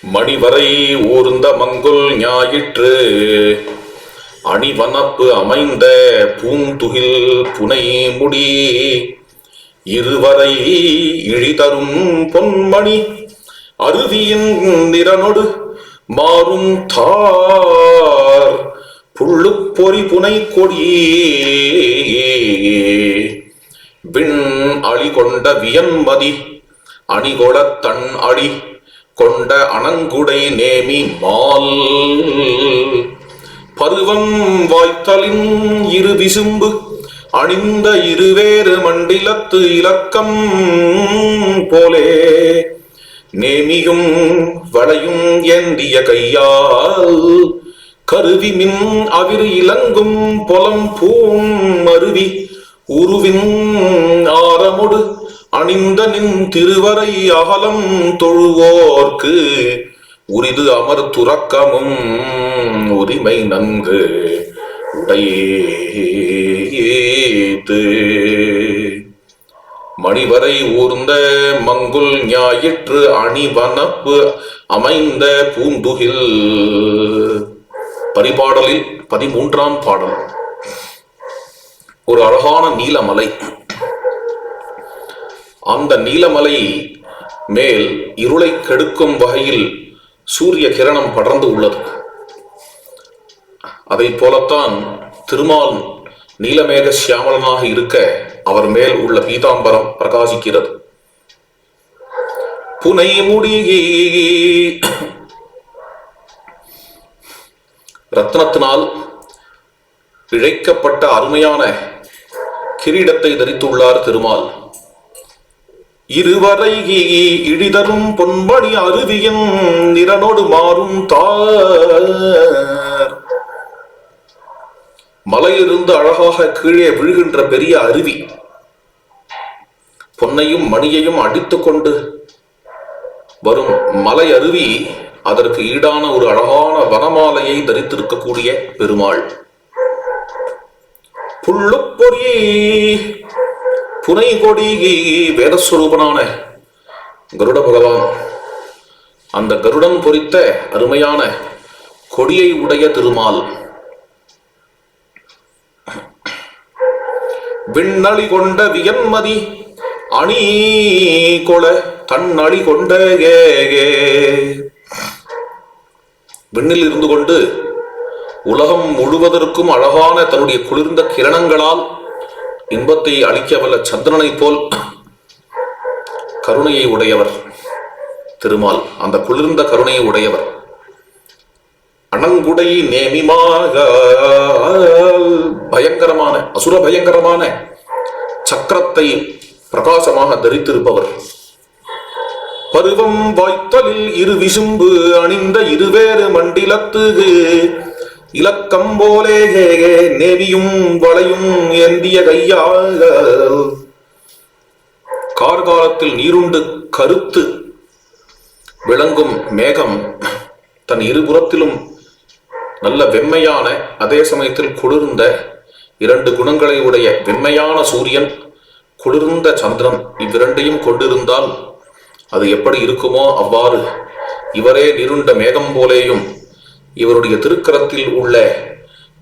மணிவரை ஊர்ந்த மங்குல் ஞாயிற்று அணிவனப்பு அமைந்த பூந்துகில் புனை முடி இருவரை இழிதரும் பொன்மணி அருவியின் நிறனொடு மாறும் தார் புள்ளு பொறி புனை கொடி விண் அழி கொண்ட வியன்மதி அணிகொள தன் அடி கொண்ட அணங்குடை நேமி மால் பருவம் வாய்த்தலின் இரு விசும்பு அணிந்த இருவேறு மண்டிலத்து இலக்கம் போலே நேமியும் வளையும் ஏந்திய கையால் கருவி மின் அவிர் இலங்கும் பொலம் பூம் அருவி உருவின் ஆரமொடு அணிந்த நின் திருவரை அகலம் தொழுவோர்க்கு உரிது அமர் துறக்கமும் உரிமை நன்கு உடையேத்து மணிவரை ஊர்ந்த மங்குல் ஞாயிற்று அணிவனப்பு அமைந்த பூந்துகில். பரிபாடலில் 13ஆம் பாடல். ஒரு அழகான நீலமலை. அந்த நீலமலை மேல் இருளை கெடுக்கும் வகையில் சூரிய கிரணம் படர்ந்து உள்ளது. அதை போலத்தான் திருமால் நீலமேக சியாமலனாக இருக்க அவர் மேல் உள்ள பீதாம்பரம் பிரகாசிக்கிறது. புனை முடி ரத்னத்தினால் இழைக்கப்பட்ட அருமையான கிரீடத்தை தரித்துள்ளார் திருமால். இருவரை இழிதரும் பொன்மணி அருவியின் நிறனோடு மாறும் தார். மலையிலிருந்து அழகாக கீழே விழுகின்ற பெரிய அருவி பொன்னையும் மணியையும் அடித்துக் கொண்டு வரும் மலை அருவி அதற்கு ஈடான ஒரு அழகான வனமாலையை தரித்திருக்கக்கூடிய பெருமாள். புள்ளுப்பொறி புனை கொடி வேதஸ்வரூபனான கருட பகவான். அந்த கருடன் பொறித்த அருமையான கொடியை உடைய திருமால். விண்ணளி கொண்ட வியன்மதி அணி கொள தன் அழி கொண்ட விண்ணில் இருந்து கொண்டு உலகம் முழுவதற்கும் அழகான தன்னுடைய குளிர்ந்த கிரணங்களால் இன்பத்தை அளிக்கவல்ல சந்திரனை போல் கருணையை உடையவர் திருமால். அந்த குளிர்ந்த கருணையை உடையவர். அணங்குடை நேமிமாக பயங்கரமான அசுர பயங்கரமான சக்கரத்தை பிரகாசமாக தரித்திருப்பவர். பருவம் வாய்த்தலில் இரு விசும்பு அணிந்த இருவேறு மண்டிலத்து இலக்கம் போலே நேவியும் வளையும் ஏந்திய கையால் கார்காலத்தில் நீருண்டு கருத்து விளங்கும் மேகம் தன் இருபுறத்திலும் நல்ல வெம்மையான அதே சமயத்தில் குளிர்ந்த 2 குணங்களை உடைய வெம்மையான சூரியன் குளிர்ந்த சந்திரன் இவ்விரண்டையும் கொண்டிருந்தால் அது எப்படி இருக்குமோ அவ்வாறு இவரே நிருண்ட மேகம் போலேயும் இவருடைய திருக்கரத்தில் உள்ள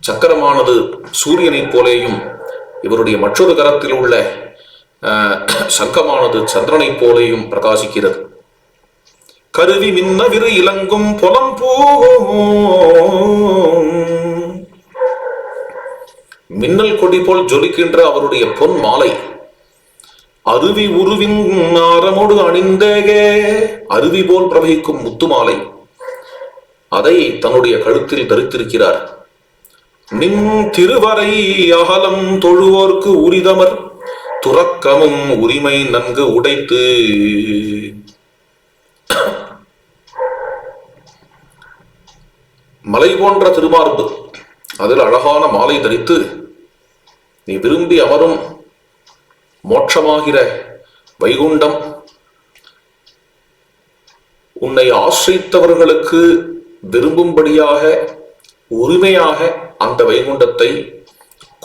சக்கரமானது சூரியனைப் போலேயும் இவருடைய மற்றொரு கரத்தில் உள்ள சங்கமானது சந்திரனைப் போலேயும் பிரகாசிக்கிறது. கருவி மின்னவிரு இலங்கும் பொலம் பூ மின்னல் கொடி போல் ஜொலிக்கின்ற அவருடைய பொன் மாலை. அருவி உருவின் ஆரமோடு அணிந்தேகே அருவி போல் பிரவகிக்கும் முத்து மாலை. அதை தன்னுடைய கழுத்தில் தரித்திருக்கிறார். நின் திருவரை அகலம் தொழுவோர்க்கு உரிதமர் துறக்கமும் உரிமை நன்கு உடைத்து. மலை போன்ற திருமார்பு அதில் அழகான மாலை தரித்து நீ விரும்பி அமரும் மோட்சமாகிற வைகுண்டம் உன்னை ஆசிரித்தவர்களுக்கு விரும்பும்படியாக உரிமையாக அந்த வைகுண்டத்தை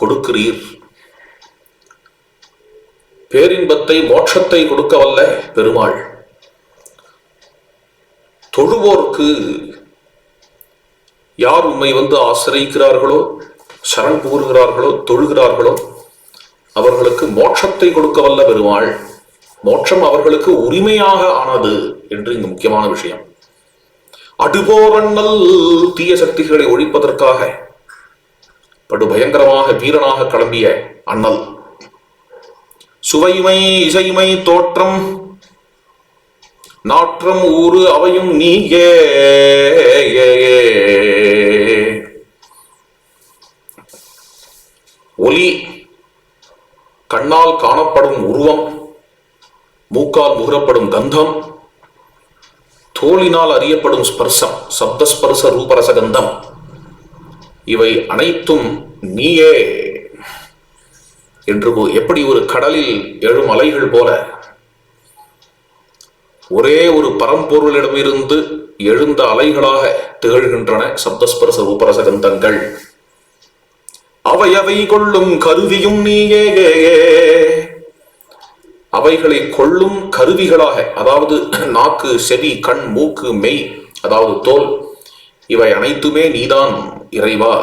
கொடுக்கிறீர். பேரின்பத்தை மோட்சத்தை கொடுக்க வல்ல பெருமாள். தொழுவோருக்கு யார் உம்மை ஆசிரியிக்கிறார்களோ, சரண் புகுகிறார்களோ, தொழுகிறார்களோ அவர்களுக்கு மோட்சத்தை கொடுக்க வல்ல பெருமாள். மோட்சம் அவர்களுக்கு உரிமையாக ஆனது என்று இங்கு முக்கியமான விஷயம். அடுபோரண்ணல் தீய சக்திகளை ஒழிப்பதற்காக படுபயங்கரமாக வீரனாக கிளம்பிய அண்ணல். சுவைமை இசைமை தோற்றம் நாற்றம் ஊறு அவையும் நீயே. ஒலி கண்ணால் காணப்படும் உருவம், மூக்கால் முகரப்படும் கந்தம், தோளினால் அறியப்படும் ஸ்பர்சம், சப்தஸ்பர்ச ரூபரசகந்தம், இவை அனைத்தும் நீயே என்று எப்படி ஒரு கடலில் எழும் அலைகள் போல ஒரே ஒரு பரம்பொருளிடமிருந்து எழுந்த அலைகளாக திகழ்கின்றன சப்தஸ்பர்ச ரூபரசகந்தங்கள். அவை கொள்ளும் கருவியும் நீயே. அவைகளை கொள்ளும் கருவிகளாக, அதாவது நாக்கு, செவி, கண், மூக்கு, மெய், அதாவது தோல், இவை அனைத்துமே நீதான் இறைவா.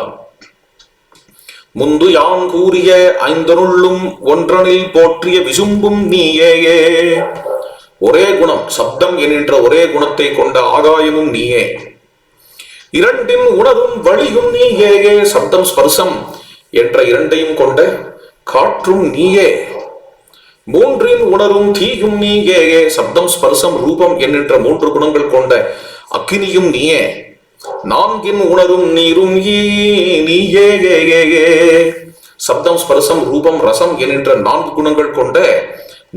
முந்து யான் கூறிய ஐந்தருள்ளும் ஒன்றனில் போற்றிய விசும்பும் நீயே. ஒரே குணம், சப்தம் என்கின்ற ஒரே குணத்தை கொண்ட ஆகாயமும் நீயே. இரண்டின் உணரும் வழியும் நீயே. சப்தம் ஸ்பர்சம் என்ற இரண்டையும் கொண்ட காற்றும் நீயே. மூன்றின் உணரும் தீயும் நீயே. சப்தம் ஸ்பர்சம் ரூபம் என்கின்ற மூன்று குணங்கள் கொண்ட அக்கினியும் நீயே. நான்கின் உணரும் நீரும் நீயே. சப்தம் ஸ்பர்சம் ரூபம் ரசம் என்கின்ற நான்கு குணங்கள் கொண்ட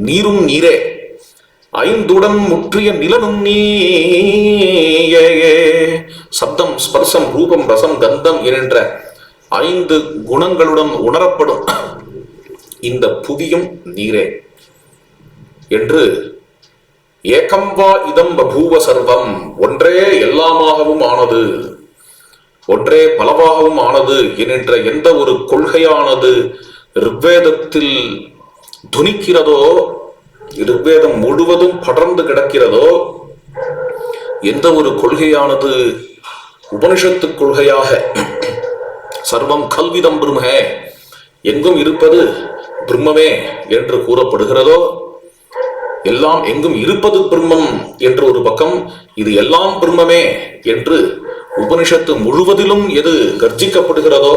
நீரும் நீரே. ஐந்துடன் முற்றிய நிலனும் நீயே. சப்தம் ஸ்பர்சம் ரூபம் ரசம் கந்தம் என்கின்ற ஐந்து குணங்களுடன் உணரப்படும் இந்த புவியும் நீரே என்று ஏகம்பா இதம் பபூவ சர்வம், ஒன்றே எல்லாமாகவும் ஆனது, ஒன்றே பலவாகவும் ஆனது என்கின்ற எந்த ஒரு கொள்கையானது ரிக்வேதத்தில் துணிக்கிறதோ, ரிக்வேதம் முழுவதும் படர்ந்து கிடக்கிறதோ, எந்த ஒரு கொள்கையானது உபனிஷத்து கொள்கையாக சர்வம் கல்விதம் பிரம்மே, எங்கும் இருப்பது பிரம்மமே என்று கூறப்படுகிறதோ, எல்லாம் எங்கும் இருப்பது பிரம்மம் என்று ஒரு பக்கம், இது எல்லாம் பிரம்மமே என்று உபனிஷத்து முழுவதிலும் எது கர்ஜிக்கப்படுகிறதோ,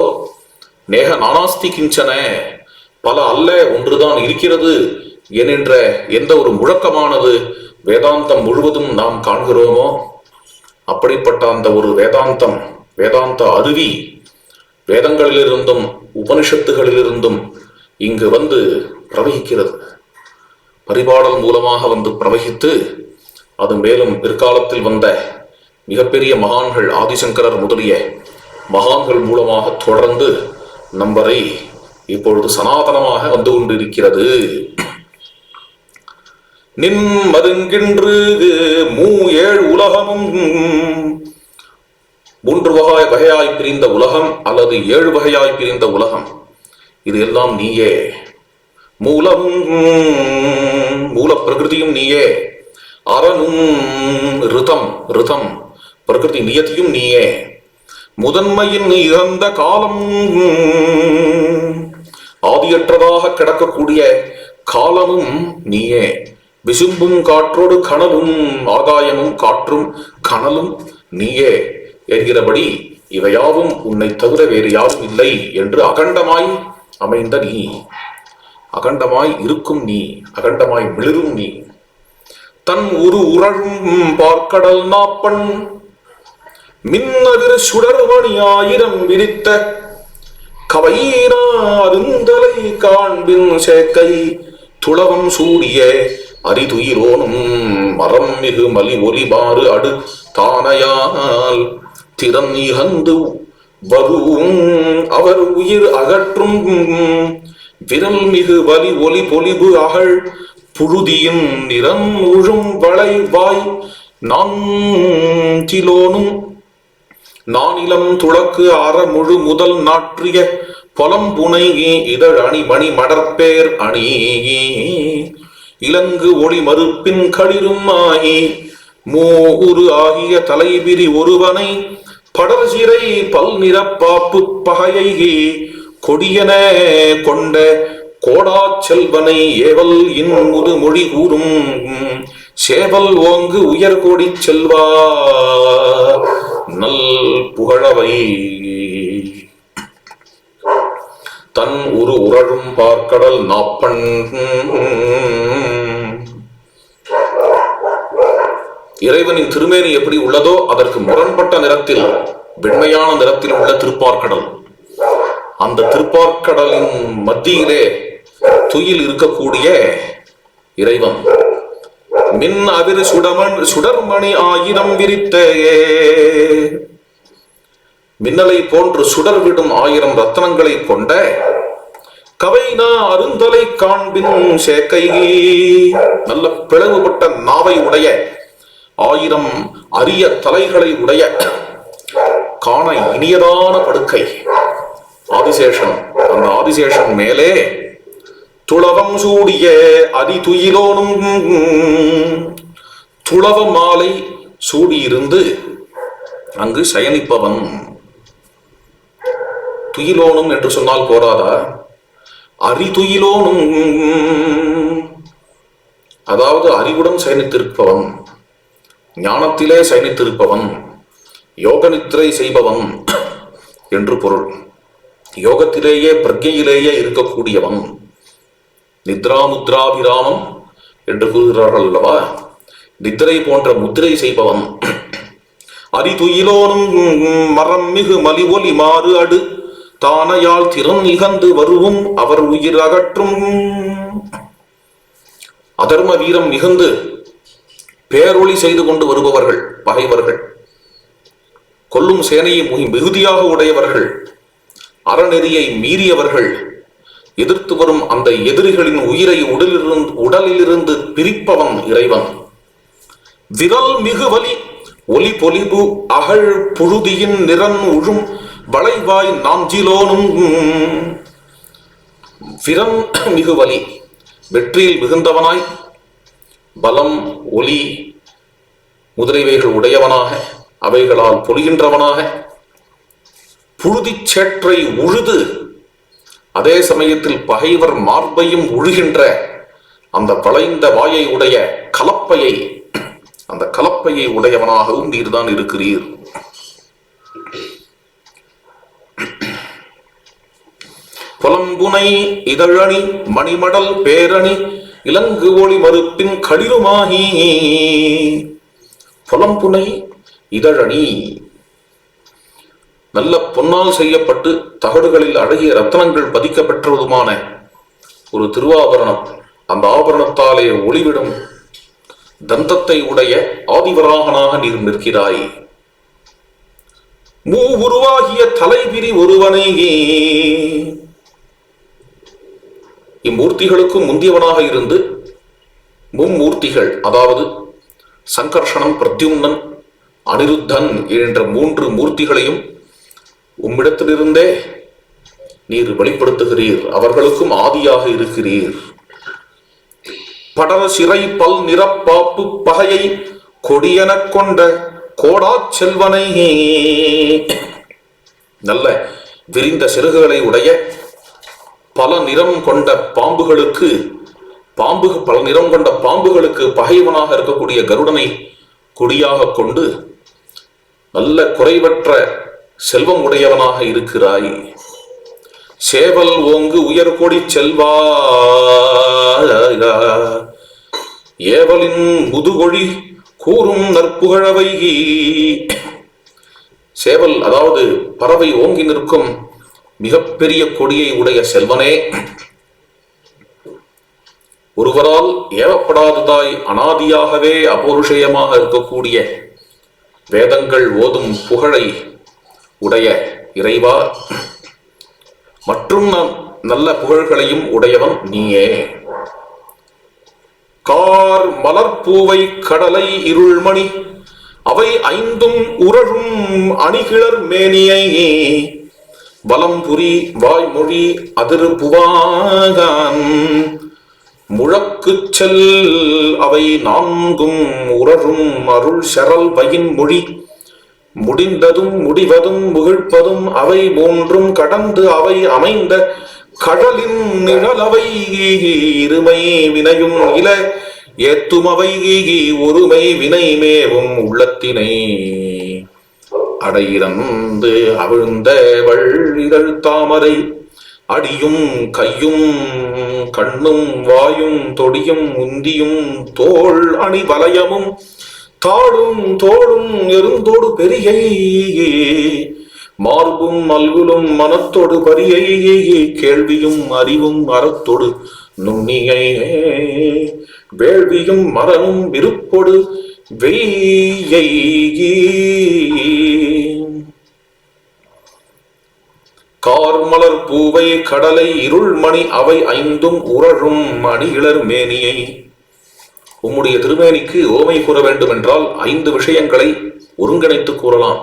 நேக நானாஸ்தி கிஞ்சன, பல அல்ல ஒன்றுதான் இருக்கிறது என்கின்ற எந்த ஒரு முழக்கமானது வேதாந்தம் முழுவதும் நாம் காண்கிறோமோ, அப்படிப்பட்ட அந்த ஒரு வேதாந்தம், வேதாந்த அருவி வேதங்களிலிருந்தும் உபனிஷத்துகளிலிருந்தும் இங்கு பிரவகிக்கிறது. பரிபாடல் மூலமாக பிரவகித்து அது மேலும் பிற்காலத்தில் வந்த மிகப்பெரிய மகான்கள், ஆதிசங்கரர் முதலிய மகான்கள் மூலமாக தொடர்ந்து நம்பரை இப்பொழுது சனாதனமாக வந்து கொண்டிருக்கிறது. நின் மருங்கின்று மூ ஏழு உலகமும், மூன்று வகையாய் பிரிந்த உலகம் அல்லது ஏழு வகையாய் பிரிந்த உலகம், இது எல்லாம் நீயே. மூலமும் மூல பிரகிருதியும் நீயே. அரணும் ரிதம் ரிதம் பிரகிருதி நியதியும் நீயே. முதன்மையின் இறந்த காலம், ஆதியற்றதாக கிடக்கக்கூடிய காலமும் நீயே. விசும்பும் காற்றோடு கனலும், ஆகாயமும் காற்றும் கனலும் நீயே என்கிறபடி இவையாவும் உன்னை தவிர வேறு யாரும் இல்லை என்று அகண்டமாய் அமைந்த நீ, அகண்டமாய் இருக்கும் நீ, அகண்டமாய் மிளிரும் நீ. தன் உரு உறழும் பார்க்கடல் நாப்பன் மின்னதிர் சுடர்மணி ஆயிரம் விரித்த கவையினா அருந்தலை காண்பின் சேக்கை துளவம் சூடிய அரிதுயிரோனும் மரம் மிகு மலி ஒலிபாறு அடு தானையால் திறன் இகந்து வரும் அவர் உயிர் அகற்றும் விரல் மிகு வலி ஒலி பொலிபு அகழ் புழுதியின் நிறம் உழும் வளை வாய் நான்கிலோனும் நானிலம் துளக்கு அற முழு முதல் நாற்றிய பொலம்புனை இதழ் அணி மணி மடற்பேர் அணி இலங்கு ஒளி மறுப்பின் களிரும் ஆகி மூவுரு ஆகிய தலைவிரி ஒருவனை படர் சிறை பல் நிறப்பாப்பு பகையை கொடியன கொண்ட கோடா செல்வனை ஏவல் இன்முது மொழி கூறும் சேவல் ஓங்கு உயர்கோடி செல்வா நல் புகழவை தன் உறழும் பார்க்கடல் நாப்பன். இறைவனின் திருமேனி எப்படி உள்ளதோ அதற்கு முரண்பட்ட நிறத்தில், வெண்மையான நிறத்தில் உள்ள திருப்பார்க்கடல். அந்த திருப்பார்க்கடலின் மத்தியிலே துயில் இருக்கக்கூடிய இறைவன் மின் அவிர் சுடர்மணி ஆயிரம் விரித்த மின்னலை போன்று சுடர் விடும் 1000 ரத்தனங்களை கொண்ட கவைனா அருந்தலை காண்பின் சேக்கை நல்ல பிளவுபட்ட நாவை உடைய 1000 அரிய தலைகளை உடைய காண இனியதான படுக்கை ஆதிசேஷன். அந்த ஆதிசேஷன் மேலே துளவம் சூடிய அதிதுயிலோனும் துளவ மாலை சூடியிருந்து அங்கு சயனிப்பவன். துயிலோனும் என்று சொன்னால் போராதா, அரிதுயிலோனும், அதாவது அறிவுடன் சயனித்திருப்பவன், ஞானத்திலே சயனித்திருப்பவன், யோக நித்திரை செய்பவன் என்று பொருள். யோகத்திலேயே பிரக்ஞையிலேயே இருக்கக்கூடியவன். நித்ரா முத்ராபிராமம் என்று கூறுகிறார்கள் அல்லவா, நித்திரை போன்ற முத்திரை செய்பவன். அரிதுயிலோனும் மரம் மிகு மலி ஒலி மாறு அடு தானையால் திறன் நிகழ்ந்து வருவும் அவர் உயிர் அகற்றும். அதர்ம வீரம் மிகுந்து பேரொளி செய்து கொண்டு வருபவர்கள் பகைவர்கள், கொல்லும் சேனையை மிகுதியாக உடையவர்கள், அறநெறியை மீறியவர்கள், எதிர்த்து வரும் அந்த எதிரிகளின் உயிரை உடலிலிருந்து பிரிப்பவன் இறைவன். விரல் மிகு வலி ஒலி பொலிபு அகழ் புழுதியின் நிறன் உழும் வளைவாய் நாஞ்சிலோனும். விரன் மிகு வலி, வெற்றியில் மிகுந்தவனாய், பலம் ஒலி முதலியவைகள் உடையவனாக, அவைகளால் பொலிகின்றவனாக, புழுதிச் சேற்றை உழுது அதே சமயத்தில் பகைவர் மார்பையும் உழுகின்ற அந்த வளைந்த வாயை உடைய கலப்பையை, அந்த கலப்பையை உடையவனாகவும் நீர்தான் இருக்கிறீர். புலம்புனை இதழணி மணிமடல் பேரணி இலங்கு ஒளி மறுப்பின் களிருமாகி. புலம்புனை இதழணி, நல்ல பொன்னால் செய்யப்பட்டு தகடுகளில் அழகிய ரத்தனங்கள் பதிக்கப்பெற்றதுமான ஒரு திருவாபரணம். அந்த ஆபரணத்தாலே ஒளிவிடும் தந்தத்தை உடைய ஆதிவராகனாக நீர் நிற்கிறாய். மூ உருவாகிய தலைவிரி ஒருவனை, இம்மூர்த்திகளுக்கும் முந்தியவனாக இருந்து மும்மூர்த்திகள், அதாவது சங்கர்ஷணம், பிரத்யும்னன், அனிருத்தன் என்ற 3 மூர்த்திகளையும் உம்மிடத்திலிருந்தே நீர் வெளிப்படுத்துகிறீர். அவர்களுக்கும் ஆதியாக இருக்கிறீர். படர சிறை பல் நிறப்பாப்பு பகையை கொடியன கொண்ட கோடா செல்வனை, நல்ல விரிந்த சிறகுகளை உடைய பல நிறம் கொண்ட பாம்புகளுக்கு, பல நிறம் கொண்ட பாம்புகளுக்கு பகைவனாக இருக்கக்கூடிய கருடனை கொடியாக கொண்டு நல்ல குறைவற்ற செல்வம் உடையவனாக இருக்கிறாய். சேவல் ஓங்கு உயர்கொடி செல்வா ஏவலின் முதுகொழி கூறும் நற்புகழவை. சேவல் அதாவது பறவை ஓங்கி நிற்கும் மிகப்பெரிய கொடியை உடைய செல்வனே, ஒருவரால் ஏவப்படாததாய் அனாதியாகவே அபௌருஷயமாக இருக்கக்கூடிய வேதங்கள் ஓதும் புகழை உடைய இறைவா, மற்றும் நல்ல புகழ்களையும் உடையவன் நீயே. கார் மலர்பூவை கடலை இருள்மணி அவை 5ம் உறழும் அணிகிளர் மேனியை வலம்புரி வாய்மொழி அதிரு புவாகான் முழக்குச் செல் அவை நான்கும் உறரும் அருள் செரல் வயின் மொழி முடிந்ததும் முடிவதும் முகிழ்ப்பதும் அவை மூன்றும் கடந்து அவை அமைந்த கடலின் நிழலவை இருமை வினையும் இல ஏத்துமவை ஒருமை வினை மேவும் உள்ளத்தினை அடையிறந்து அவிழ்ந்த வள்ளிதழ் தாமரை அடியும் கையும் கண்ணும் வாயும் தொடியும் உந்தியும் தோள் அணி வலயமும் தாளும் தோளும் எருந்தோடு பெரியை மார்பும் மல்குலும் மனத்தோடு பரியை கேள்வியும் அறிவும் அறத்தோடு நுண்ணியை வேள்வியும் மரமும் விருப்பொடு வெய்யை கார்மலர் பூவை கடலை இருள்மணி அவை ஐந்தும் உறழும் மணியிளர் மேனியை. உம்முடைய திருமேனிக்கு ஓமை கூற வேண்டும் என்றால் 5 விஷயங்களை ஒருங்கிணைத்து கூறலாம்.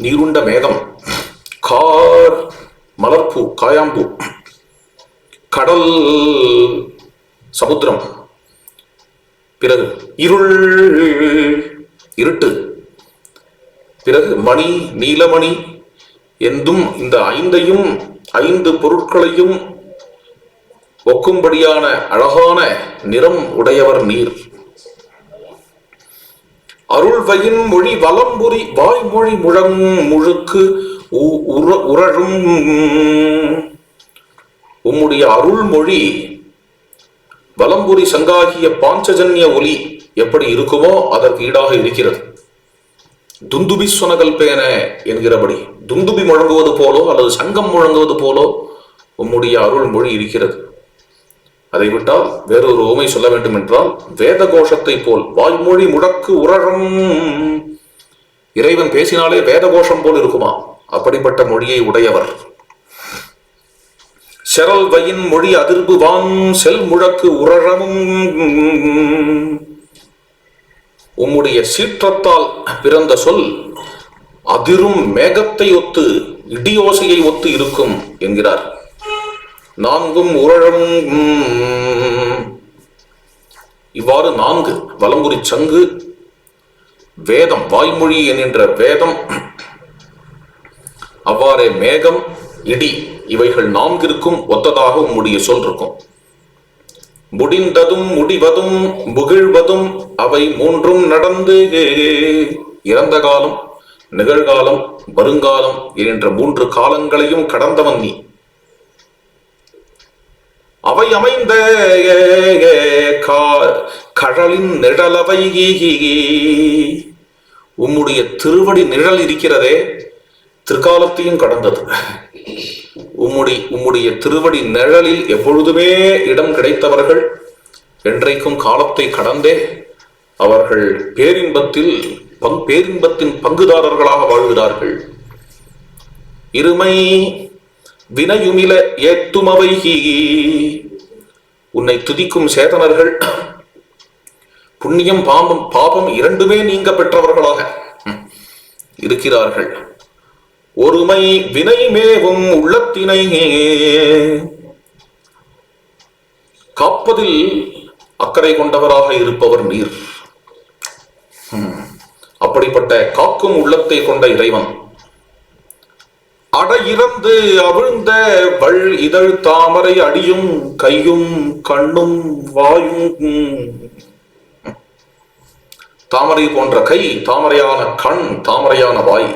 நீருண்ட மேகம், கார் மலர்பூ காயாம்பூ, கடல் சமுத்திரம், பிறகு இருள் இருட்டு, பிறகு மணி நீலமணி என்றும் இந்த 5ஐயும் 5 பொருட்களையும் ஒக்கும்படியான அழகான நிறம் உடையவர் நீர். அருள்வயின் மொழி வலம்புரி வாய்மொழி முழங்கும் முழுக்கு உறழும். உம்முடைய அருள்மொழி வலம்புரி சங்காகிய பாஞ்சஜன்ய ஒலி எப்படி இருக்குமோ அதற்கு ஈடாக இருக்கிறது. துந்துபி சொனகல்பேன என்கிறபடி துந்துபி முழங்குவது போலோ அல்லது சங்கம் முழங்குவது போலோ உம்முடைய அருள்மொழி இருக்கிறது. அதை விட்டால் வேறொரு உவமை சொல்ல வேண்டும் என்றால் வேத கோஷத்தை போல் வாய்மொழி முழக்கு உறழும். இறைவன் பேசினாலே வேத கோஷம் போல் இருக்குமா? அப்படிப்பட்ட மொழியை உடையவர். செரல் வயின் மொழி அதிர்வு வான் செல் முழக்கு உறழமும். உம்முடைய சீற்றத்தால் பிறந்த சொல் அதிரும் மேகத்தை ஒத்து இடியோசையை ஒத்து இருக்கும் என்கிறார். 4ம் உறழும். இவ்வாறு 4 வலம்புரி சங்கு, வேதம் வாய்மொழி என்கின்ற வேதம், அவ்வாறே மேகம், இடி, இவைகள் 4ற்கும் ஒத்ததாக உம்முடைய சொல் இருக்கும். முடிந்ததும் முடிவதும் முகிழ்வதும் அவை 3ம் நடந்து இறந்த காலம், நிகழ்காலம், வருங்காலம் என்ற 3 காலங்களையும் கடந்தவன் நீ. அவை அமைந்த கடலின் நிழலவை. உம்முடைய திருவடி நிழல் இருக்கிறதே திருக்காலத்தையும் கடந்தது. உம்முடைய திருவடி நிழலில் எப்பொழுதுமே இடம் கிடைத்தவர்கள் என்றைக்கும் காலத்தை கடந்தே அவர்கள் பேரின்பத்தின் பங்குதாரர்களாக வாழ்கிறார்கள். இருமை வினையுமில ஏத்துமவை. உன்னை துதிக்கும் சேதனர்கள் புண்ணியம் பாபம் 2மே நீங்க பெற்றவர்களாக இருக்கிறார்கள். ஒருமை வினை மேவும் உள்ளத்தினை காப்பதில் அக்கறை கொண்டவராக இருப்பவர் நீர். அப்படிப்பட்ட காக்கும் உள்ளத்தை கொண்ட இறைவன் அட இறந்து அவிழ்ந்த வள் இதழ் தாமரை அடியும் கையும் கண்ணும் வாயும். தாமரை போன்ற கை, தாமரையான கண், தாமரையான வாய்,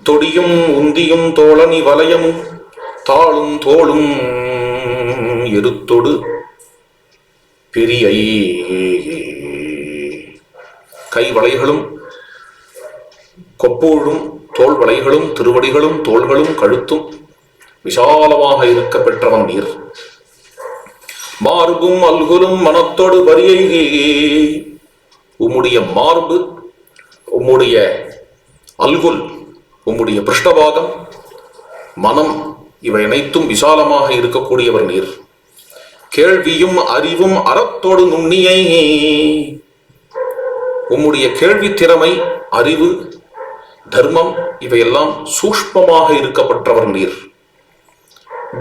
தொடியும் உந்தியும் தோழனி வலயமும் தாளும் தோளும் எருத்தொடு பெரியை. கை வளைகளும் கொப்பூழும் தோல் வளைகளும் திருவடிகளும் தோள்களும் கழுத்தும் விசாலமாக இருக்க பெற்றவன் நீர். மார்பும் அல்குலும் மனத்தோடு வரியை. உம்முடைய மார்பு, உம்முடைய அல்குல், உம்முடைய பிருஷ்டபாகம், மனம் இவை அனைத்தும் விசாலமாக இருக்கக்கூடியவர் நீர். கேள்வியும் அறிவும் அறத்தோடு நுண்ணியை. உம்முடைய கேள்வி திறமை, அறிவு, தர்மம் இவையெல்லாம் சூஷ்மமாக இருக்கப்பட்டவர் நீர்.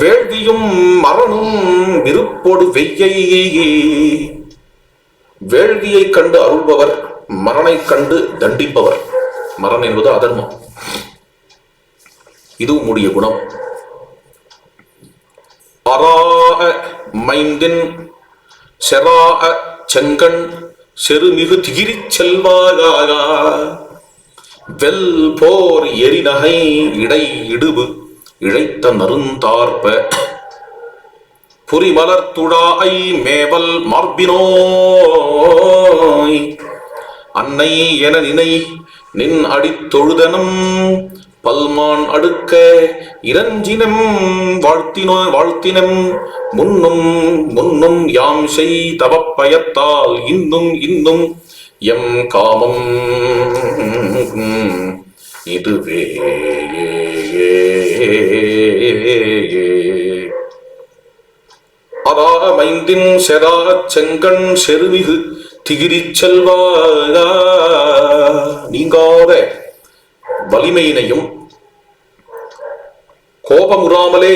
வேள்வியும் மரணும் விருப்போடு வெய்யை. வேள்வியை கண்டு அருள்பவர், மரனை கண்டு தண்டிப்பவர். மரண் என்பது அதர்மம். இது உம்முடைய குணம். அராஅ மைந்தின் செராஅ செங்கண் செருமிகு திகிரிச் செல்வாயாக. வெல் போர் எரிநகை இடை இடுபு இழைத்த நருந்தார்ப புரிமலர்த்துழாய் மேவல் மார்பினோய். அன்னை என நினை நின் அடித்தொழுதனம் பல்மான் அடுக்க இரஞ்சினம் வாழ்த்தினம் முன்னும் முன்னும் யாம் செய் தவப்பயத்தால் இன்னும் இன்னும் எம் காமம் இதுவே. அதா மைந்தின் செரா செங்கண் செருமிகு திகிரிச் செல்வாயா. நீங்காத வலிமையினையும் கோபமுறாமலே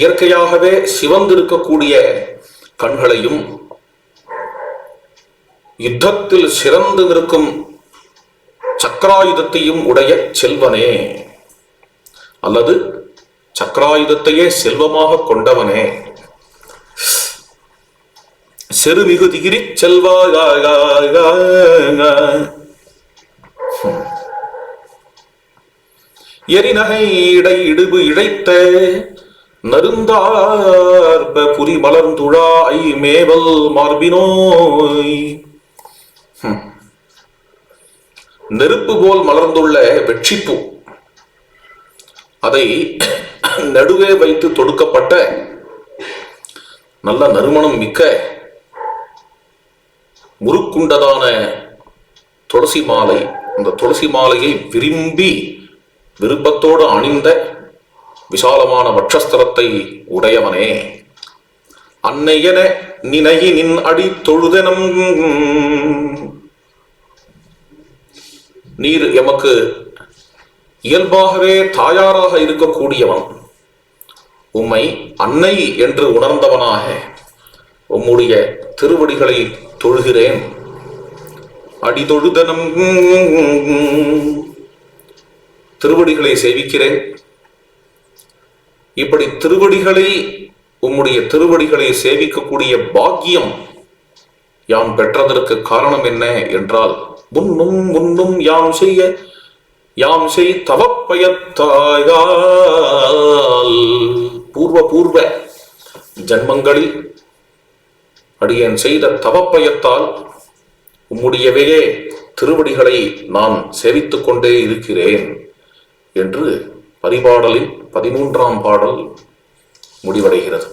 இயற்கையாகவே சிவந்திருக்கக்கூடிய கண்களையும் யுத்தத்தில் சிறந்து நிற்கும் சக்கராயுதத்தையும் உடைய செல்வனே, அல்லது சக்கராயுதத்தையே செல்வமாக கொண்டவனே, செருமிகு திகிரி செல்வாயாக. எரிநகை இடை இடுபு இழைத்த நருந்தார்ப புரி மலர்ந்துழாய் மேவல் மார்பினோய். நெருப்பு போல் மலர்ந்துள்ள வெற்றிப்பூ, அதை நடுவே வைத்து தொடுக்கப்பட்ட நல்ல நறுமணம் மிக்க முறுக்குண்டதான துளசி மாலை. அந்த துளசி மாலையை விரும்பி விருப்பத்தோடு அணிந்த விசாலமான வட்சஸ்தலத்தை உடையவனே, அன்னையன நினைகி நின் அடி தொழுதனம். நீர் எமக்கு இயல்பாகவே தாயாராக இருக்கக்கூடியவன். உம்மை அன்னை என்று உணர்ந்தவனாக உம்முடைய திருவடிகளை தொழுகிறேன். அடிதொழுதனம், திருவடிகளை சேவிக்கிறேன். இப்படி உம்முடைய திருவடிகளை சேவிக்கக்கூடிய பாக்கியம் யாம் பெற்றதற்கு காரணம் என்ன என்றால், முன்னும் முன்னும் யாம் செய் தவப்பயத்தாயால். பூர்வ ஜன்மங்களில் அடியேன் செய்த தவப்பயத்தால் உம்முடையவையே திருவடிகளை நான் சேவித்துக் கொண்டே இருக்கிறேன் என்று பரிபாடலின் 13ஆம் பாடல் முடிவடைகிறது.